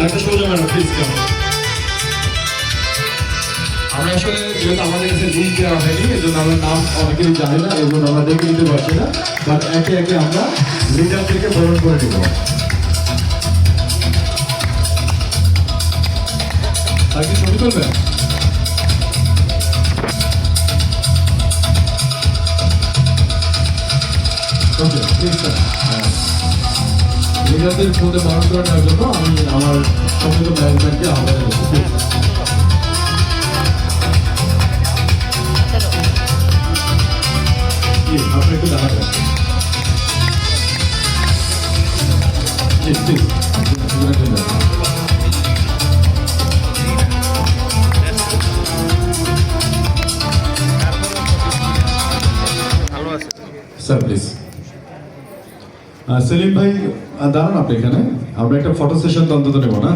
doctor সোজা madam please কেমন আমরা আসলে যেহেতু আমাদের কাছে লিস্ট দেওয়া হয়নি এই জন্য আমার নাম অনেকেরই জানি না এবং আমরা দেখে নিতে পারছি না বাট একে একে আমরা লিডার থেকে বরণ করে নেব আর কি ছবি তুলবেন ওকে প্লিজ স্যার লিডারদের মধ্যে বরণ করে নেওয়ার জন্য আমি আমার সমস্ত ম্যানেজমেন্টকে আহ্বান করছি আপনি একটু দাঁড়াবেন স্যার প্লিজ সেলিম ভাই দাঁড়ান আপনি এখানে আমরা একটা ফটো সেশন অন্তত নেব না